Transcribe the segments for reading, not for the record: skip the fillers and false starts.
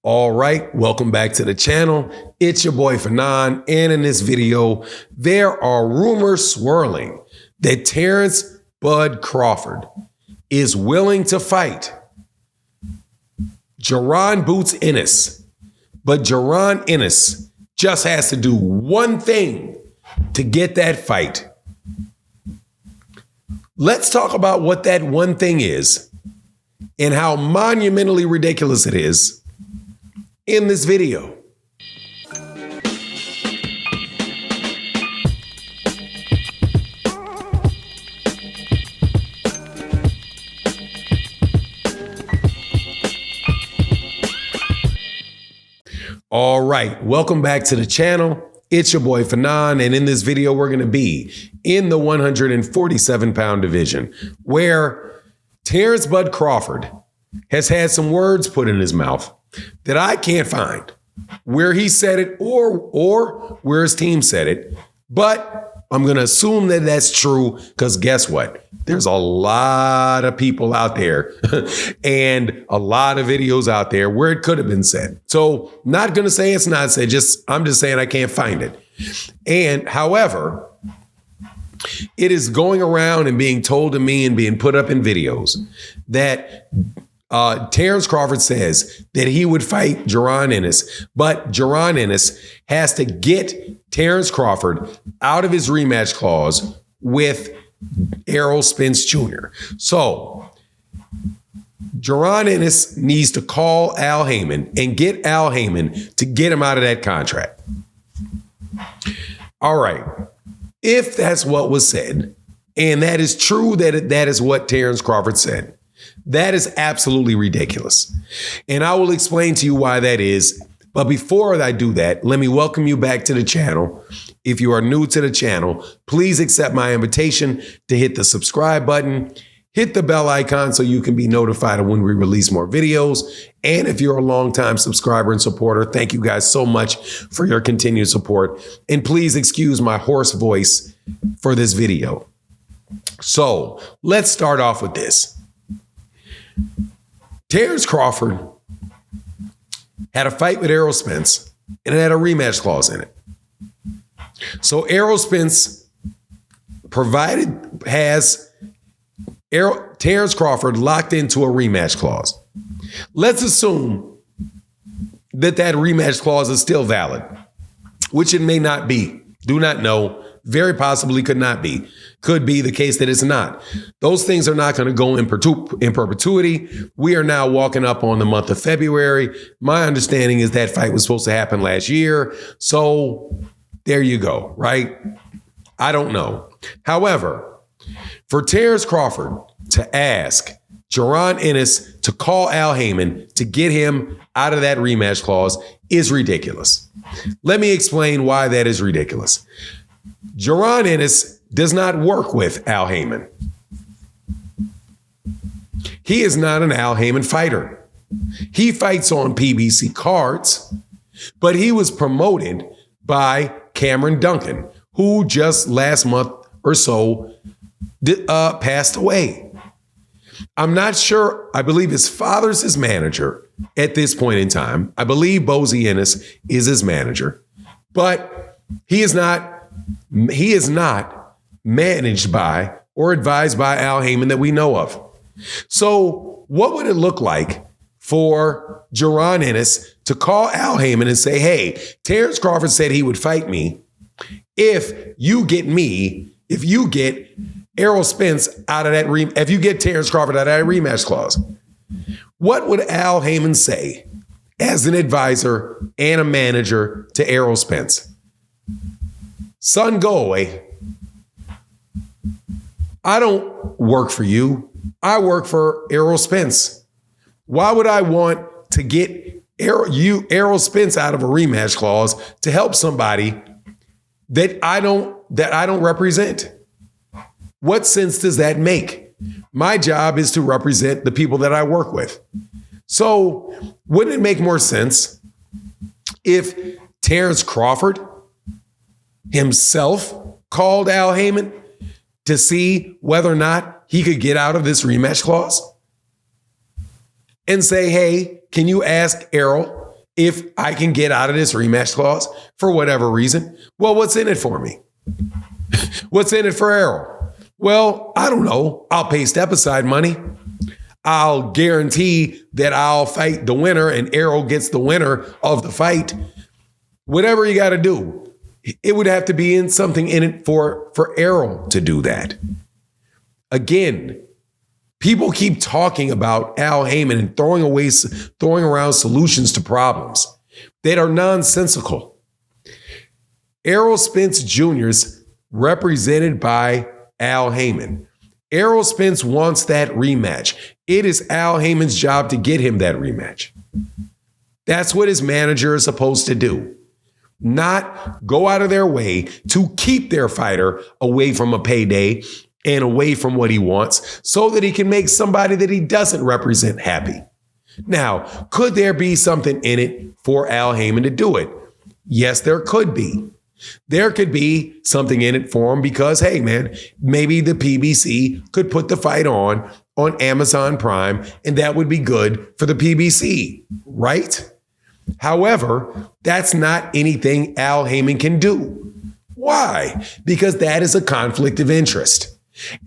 All right, welcome back to the channel. It's your boy Fanon, and in this video, there are rumors swirling that Terence "Bud" Crawford is willing to fight Jaron "Boots" Ennis, but Jaron Ennis just has to do one thing to get that fight. Let's talk about what that one thing is and how monumentally ridiculous it is in this video. All right, welcome back to the channel. It's your boy Fanon, and in this video, we're going to be in the 147-pound division, where Terence "Bud" Crawford has had some words put in his mouth that I can't find where he said it or where his team said it. But I'm going to assume that that's true because guess what? There's a lot of people out there and a lot of videos out there where it could have been said. So not going to say it's not said. I'm just saying I can't find it. And however, it is going around and being told to me and being put up in videos that Terence Crawford says that he would fight Jaron Ennis, but Jaron Ennis has to get Terence Crawford out of his rematch clause with Errol Spence Jr. So Jaron Ennis needs to call Al Haymon and get Al Haymon to get him out of that contract. All right. If that's what was said, and that is true that is what Terence Crawford said, that is absolutely ridiculous. And I will explain to you why that is. But before I do that, let me welcome you back to the channel. If you are new to the channel, please accept my invitation to hit the subscribe button, hit the bell icon so you can be notified of when we release more videos. And if you're a longtime subscriber and supporter, thank you guys so much for your continued support. And please excuse my hoarse voice for this video. So let's start off with this. Terence Crawford had a fight with Errol Spence, and it had a rematch clause in it. So Errol Spence has Terence Crawford locked into a rematch clause. Let's assume that rematch clause is still valid, which it may not be. Do not know. Very possibly could not be. Could be the case that it's not. Those things are not going to go in perpetuity. We are now walking up on the month of February. My understanding is that fight was supposed to happen last year. So there you go, right? I don't know. However, for Terence Crawford to ask Jaron Ennis to call Al Haymon to get him out of that rematch clause is ridiculous. Let me explain why that is ridiculous. Jaron Ennis does not work with Al Haymon. He is not an Al Haymon fighter. He fights on PBC cards, but he was promoted by Cameron Duncan, who just last month or so passed away. I'm not sure. I believe his father's his manager at this point in time. I believe Bozy Ennis is his manager, but he is not managed by or advised by Al Haymon that we know of. So what would it look like for Jaron Ennis to call Al Haymon and say, hey, Terence Crawford said he would fight me if you get Errol Spence out of that, if you get Terence Crawford out of that rematch clause? What would Al Haymon say as an advisor and a manager to Errol Spence? Son, go away. I don't work for you. I work for Errol Spence. Why would I want to get Errol Spence out of a rematch clause to help somebody that I don't represent? What sense does that make? My job is to represent the people that I work with. So wouldn't it make more sense if Terence Crawford himself called Al Haymon to see whether or not he could get out of this rematch clause and say, hey, can you ask Errol if I can get out of this rematch clause for whatever reason, well, what's in it for me? What's in it for Errol? Well, I don't know. I'll pay step aside money. I'll guarantee that I'll fight the winner and Errol gets the winner of the fight. Whatever you got to do, it would have to be in something in it for Errol to do that. Again, people keep talking about Al Haymon and throwing around solutions to problems that are nonsensical. Errol Spence Jr.'s represented by Al Haymon. Errol Spence wants that rematch. It is Al Haymon's job to get him that rematch. That's what his manager is supposed to do. Not go out of their way to keep their fighter away from a payday and away from what he wants so that he can make somebody that he doesn't represent happy. Now, could there be something in it for Al Haymon to do it? Yes, there could be. There could be something in it for him because, hey, man, maybe the PBC could put the fight on Amazon Prime, and that would be good for the PBC, right? However, that's not anything Al Haymon can do. Why? Because that is a conflict of interest.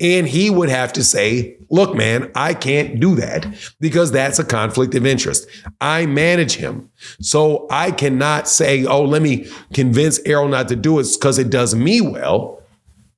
And he would have to say, look, man, I can't do that because that's a conflict of interest. I manage him. So I cannot say, oh, let me convince Errol not to do it because it does me well,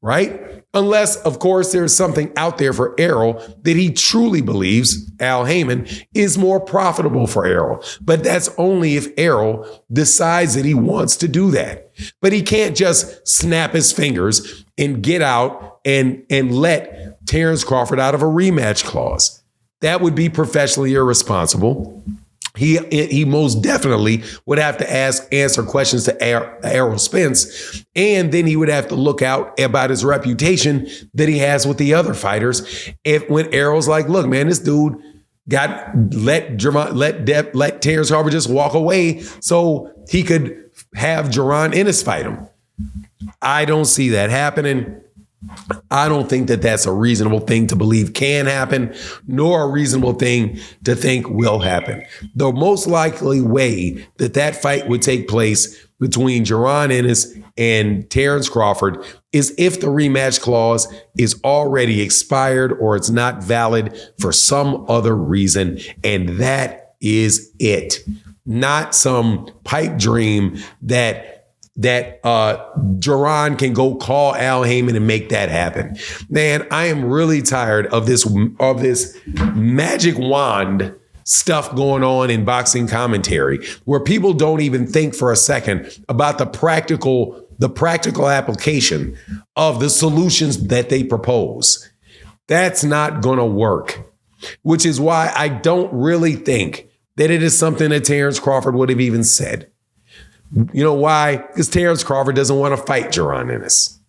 right? Unless, of course, there's something out there for Errol that he truly believes, Al Haymon, is more profitable for Errol. But that's only if Errol decides that he wants to do that. But he can't just snap his fingers and get out and let Terence Crawford out of a rematch clause. That would be professionally irresponsible. He most definitely would have to answer questions to Errol Spence, and then he would have to look out about his reputation that he has with the other fighters. When Errol's like, look, man, this dude let Terence Crawford just walk away so he could have Jaron Ennis fight him. I don't see that happening. I don't think that that's a reasonable thing to believe can happen, nor a reasonable thing to think will happen. The most likely way that that fight would take place between Jaron Ennis and Terence Crawford is if the rematch clause is already expired or it's not valid for some other reason. And that is it. Not some pipe dream that Jaron can go call Al Haymon and make that happen. Man, I am really tired of this magic wand stuff going on in boxing commentary where people don't even think for a second about the practical application of the solutions that they propose. That's not going to work, which is why I don't really think that it is something that Terence Crawford would have even said. You know why? Because Terence Crawford doesn't want to fight Jaron Ennis.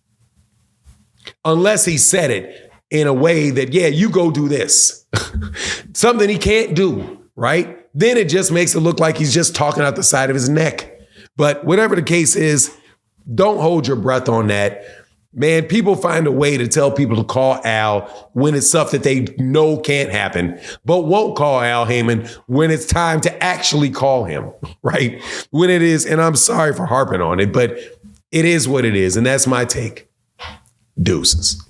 Unless he said it in a way that, yeah, you go do this. Something he can't do, right? Then it just makes it look like he's just talking out the side of his neck. But whatever the case is, don't hold your breath on that. Man, people find a way to tell people to call Al when it's stuff that they know can't happen, but won't call Al Haymon when it's time to actually call him, right? When it is, and I'm sorry for harping on it, but it is what it is, and that's my take. Deuces.